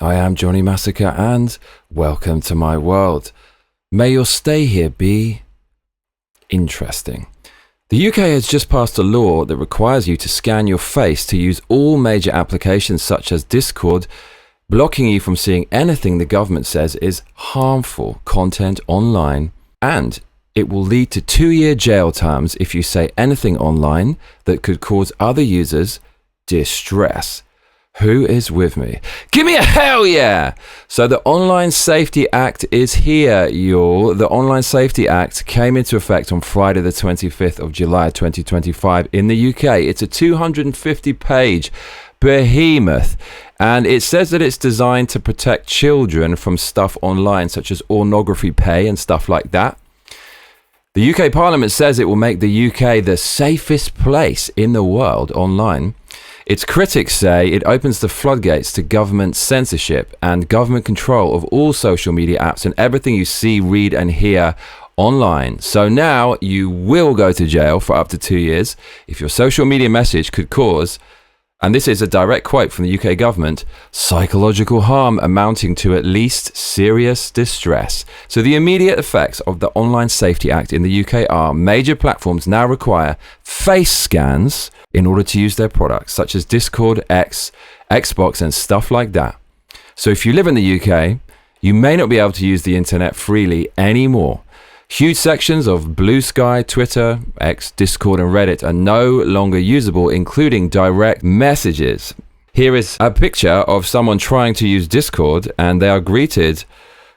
I am Johnny Massacre and welcome to my world. May your stay here be interesting. The UK has just passed a law that requires you to scan your face to use all major applications such as Discord, blocking you from seeing anything the government says is harmful content online, and it will lead to 2-year jail terms if you say anything online that could cause other users distress. Who is with me? Give me a hell yeah! So the Online Safety Act is here, y'all. The Online Safety Act came into effect on Friday the 25th of July 2025 in the UK. It's a 250-page behemoth, and it says that it's designed to protect children from stuff online such as pornography pay and stuff like that. The UK Parliament says it will make the UK the safest place in the world online. Its critics say it opens the floodgates to government censorship and government control of all social media apps and everything you see, read and hear online. So now you will go to jail for up to 2 years if your social media message could cause, and this is a direct quote from the UK government, psychological harm amounting to at least serious distress. So the immediate effects of the Online Safety Act in the UK are major platforms now require face scans in order to use their products, such as Discord, X, Xbox, and stuff like that. So if you live in the UK, you may not be able to use the internet freely anymore. Huge sections of Blue Sky, Twitter, X, Discord, and Reddit are no longer usable, including direct messages. Here is a picture of someone trying to use Discord, and they are greeted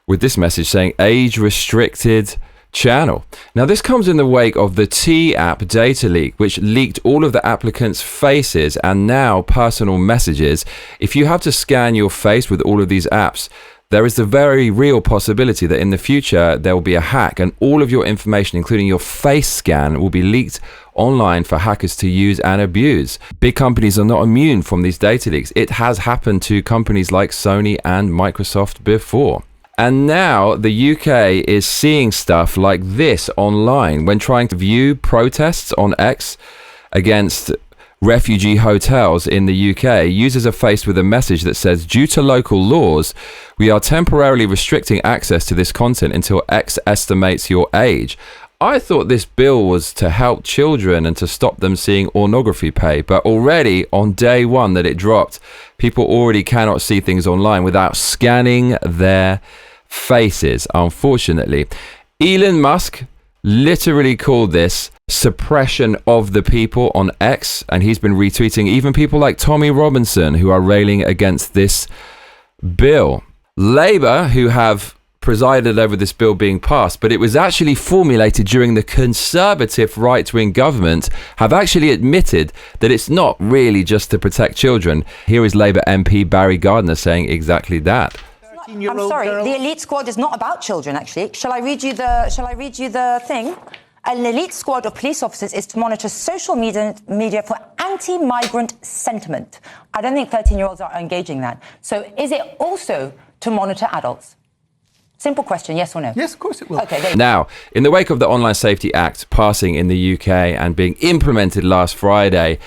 with this message saying age restricted channel. Now this comes in the wake of the T app data leak, which leaked all of the applicants' faces and now personal messages. If you have to scan your face with all of these apps, there is the very real possibility that in the future there will be a hack and all of your information, including your face scan, will be leaked online for hackers to use and abuse. Big companies are not immune from these data leaks. It has happened to companies like Sony and Microsoft before. And now the UK is seeing stuff like this online when trying to view protests on X against refugee hotels in the UK. Users are faced with a message that says, due to local laws, we are temporarily restricting access to this content until X estimates your age. I thought this bill was to help children and to stop them seeing pornography pay, but already on day one that it dropped, people already cannot see things online without scanning their faces, unfortunately. Elon Musk literally called this suppression of the people on X, and he's been retweeting even people like Tommy Robinson who are railing against this bill. Labour, who have presided over this bill being passed, but it was actually formulated during the Conservative right-wing government, have actually admitted that it's not really just to protect children. Here is Labour MP Barry Gardiner saying exactly that. I'm sorry, the elite squad is not about children, actually. Shall I read you the thing? An elite squad of police officers is to monitor social media for anti-migrant sentiment. I don't think 13-year-olds are engaging that. So is it also to monitor adults? Simple question, yes or no? Yes, of course it will. Okay. Now, in the wake of the Online Safety Act passing in the UK and being implemented last Friday,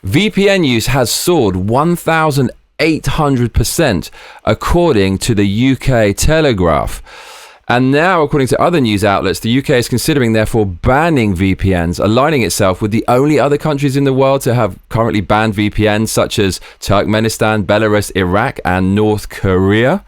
VPN use has soared 1,800% according to the UK Telegraph. And now, according to other news outlets, the UK is considering therefore banning VPNs, aligning itself with the only other countries in the world to have currently banned VPNs, such as Turkmenistan, Belarus, Iraq, and North Korea.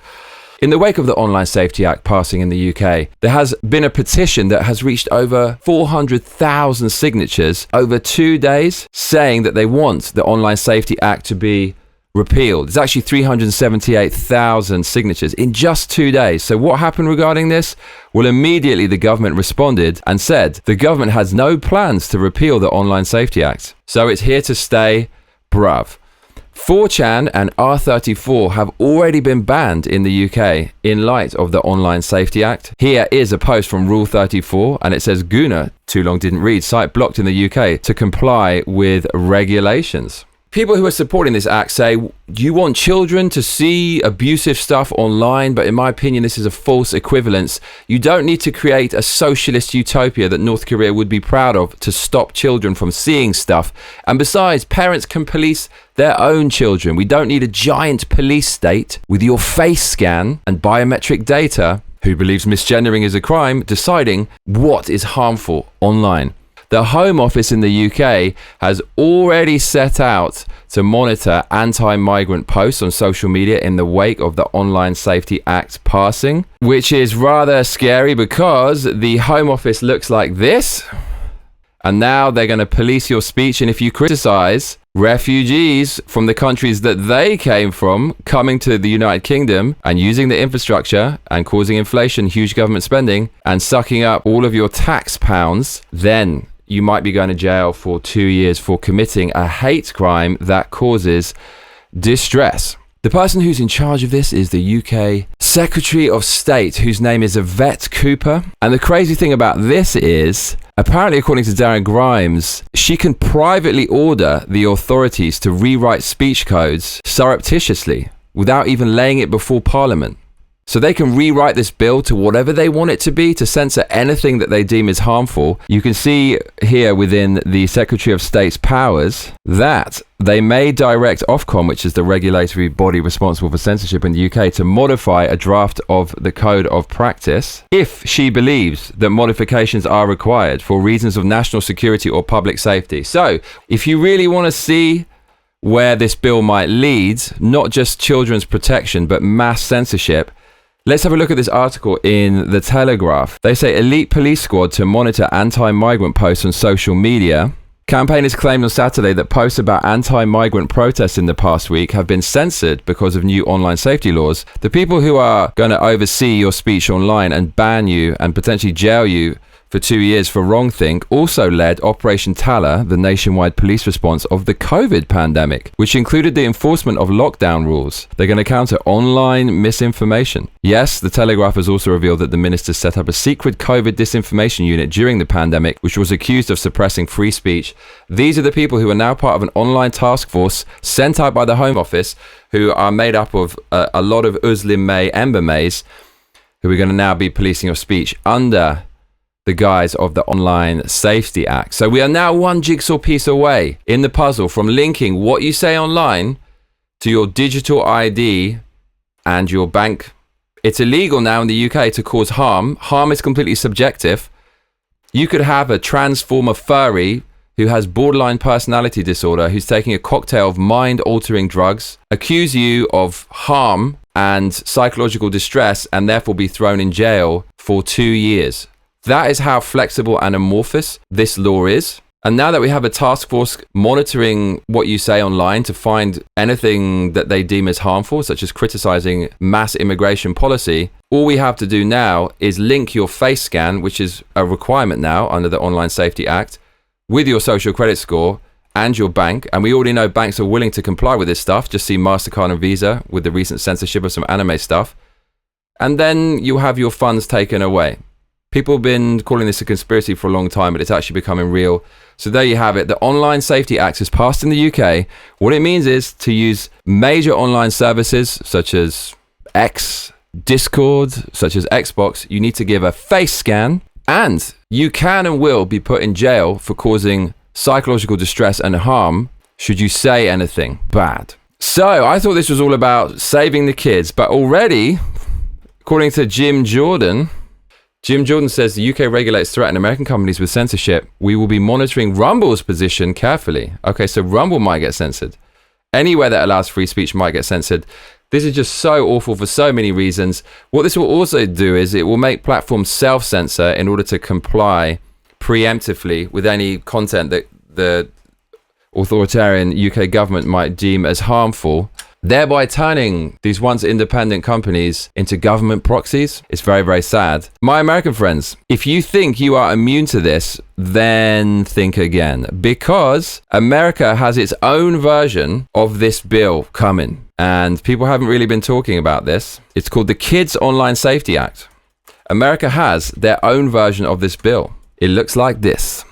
In the wake of the Online Safety Act passing in the UK, there has been a petition that has reached over 400,000 signatures over 2 days, saying that they want the Online Safety Act to be repealed. It's actually 378,000 signatures in just 2 days. So what happened regarding this? Well, immediately the government responded and said the government has no plans to repeal the Online Safety Act. So it's here to stay, bruv. 4chan and R34 have already been banned in the UK in light of the Online Safety Act. Here is a post from Rule 34, and it says, Guna, too long didn't read, site blocked in the UK to comply with regulations. people who are supporting this act say, you want children to see abusive stuff online, but in my opinion, this is a false equivalence. You don't need to create a socialist utopia that North Korea would be proud of to stop children from seeing stuff. And besides, parents can police their own children. We don't need a giant police state with your face scan and biometric data, who believes misgendering is a crime, deciding what is harmful online. The Home Office in the UK has already set out to monitor anti-migrant posts on social media in the wake of the Online Safety Act passing, which is rather scary because the Home Office looks like this. And now they're going to police your speech. And if you criticize refugees from the countries that they came from coming to the United Kingdom and using the infrastructure and causing inflation, huge government spending, and sucking up all of your tax pounds, then you might be going to jail for 2 years for committing a hate crime that causes distress. The person who's in charge of this is the UK Secretary of State, whose name is Yvette Cooper. And the crazy thing about this is, apparently, according to Darren Grimes, she can privately order the authorities to rewrite speech codes surreptitiously without even laying it before Parliament. So they can rewrite this bill to whatever they want it to be, to censor anything that they deem is harmful. You can see here within the Secretary of State's powers that they may direct Ofcom, which is the regulatory body responsible for censorship in the UK, to modify a draft of the Code of Practice if she believes that modifications are required for reasons of national security or public safety. So if you really want to see where this bill might lead, not just children's protection, but mass censorship, let's have a look at this article in The Telegraph. They say elite police squad to monitor anti-migrant posts on social media. Campaigners claimed on Saturday that posts about anti-migrant protests in the past week have been censored because of new online safety laws. The people who are going to oversee your speech online and ban you and potentially jail you for 2 years for wrongthink also led Operation Tala, the nationwide police response of the COVID pandemic, which included the enforcement of lockdown rules. They're going to counter online misinformation. Yes, the Telegraph has also revealed that the ministers set up a secret COVID disinformation unit during the pandemic, which was accused of suppressing free speech. These are the people who are now part of an online task force sent out by the Home Office, who are made up of a lot of Uslim May Ember Mays, who are going to now be policing your speech under the guise of the Online Safety Act. So we are now one jigsaw piece away in the puzzle from linking what you say online to your digital ID and your bank. It's illegal now in the UK to cause harm. Harm is completely subjective. You could have a transformer furry who has borderline personality disorder, who's taking a cocktail of mind-altering drugs, accuse you of harm and psychological distress, and therefore be thrown in jail for 2 years. That is how flexible and amorphous this law is. And now that we have a task force monitoring what you say online to find anything that they deem as harmful, such as criticizing mass immigration policy, all we have to do now is link your face scan, which is a requirement now under the Online Safety Act, with your social credit score and your bank. And we already know banks are willing to comply with this stuff. Just see MasterCard and Visa with the recent censorship of some anime stuff. And then you have your funds taken away. People have been calling this a conspiracy for a long time, but it's actually becoming real. So there you have it. The Online Safety Act is passed in the UK. What it means is to use major online services such as X, Discord, such as Xbox, you need to give a face scan, and you can and will be put in jail for causing psychological distress and harm should you say anything bad. So I thought this was all about saving the kids, but already, according to Jim Jordan says the UK regulates threaten American companies with censorship. We will be monitoring Rumble's position carefully. Okay, so Rumble might get censored. Anywhere that allows free speech might get censored. This is just so awful for so many reasons. What this will also do is it will make platforms self-censor in order to comply preemptively with any content that the authoritarian UK government might deem as harmful, thereby turning these once independent companies into government proxies. It's very, very sad. My American friends, if you think you are immune to this, then think again, because America has its own version of this bill coming, and people haven't really been talking about this. It's called the Kids Online Safety Act. America has their own version of this bill. It looks like this.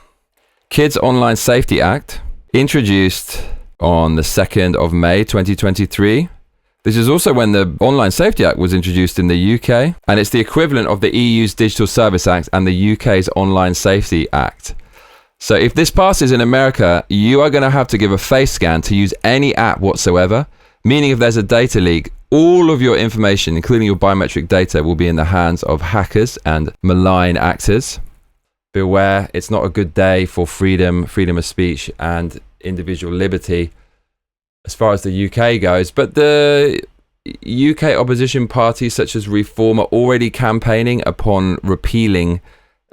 Kids Online Safety Act, introduced on the 2nd of May 2023. This is also when the Online Safety Act was introduced in the UK, and it's the equivalent of the EU's Digital Service Act and the UK's Online Safety Act. So if this passes in America, you are going to have to give a face scan to use any app whatsoever, meaning if there's a data leak, all of your information, including your biometric data, will be in the hands of hackers and malign actors. Beware, it's not a good day for freedom of speech and individual liberty as far as the UK goes. But the UK opposition parties such as Reform are already campaigning upon repealing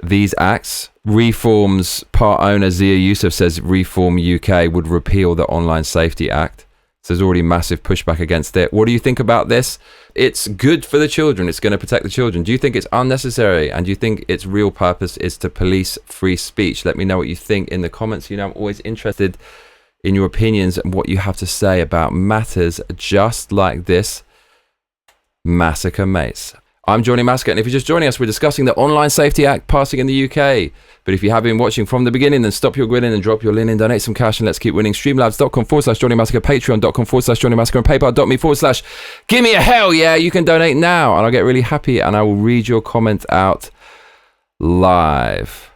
these acts. Reform's part owner Zia Yusuf says Reform UK would repeal the Online Safety Act. So there's already massive pushback against it. What do you think about this? It's good for the children. It's going to protect the children. Do you think it's unnecessary? And do you think its real purpose is to police free speech? Let me know what you think in the comments. You know, I'm always interested in your opinions and what you have to say about matters just like this. Massacre, mates. I'm Johnny Massacre, and if you're just joining us, we're discussing the Online Safety Act passing in the UK. But if you have been watching from the beginning, then stop your grinning and drop your linen, donate some cash, and let's keep winning. Streamlabs.com/Johnny Massacre, Patreon.com/Johnny Massacre, and PayPal.me/Give me a hell yeah. You can donate now, and I'll get really happy, and I will read your comment out live.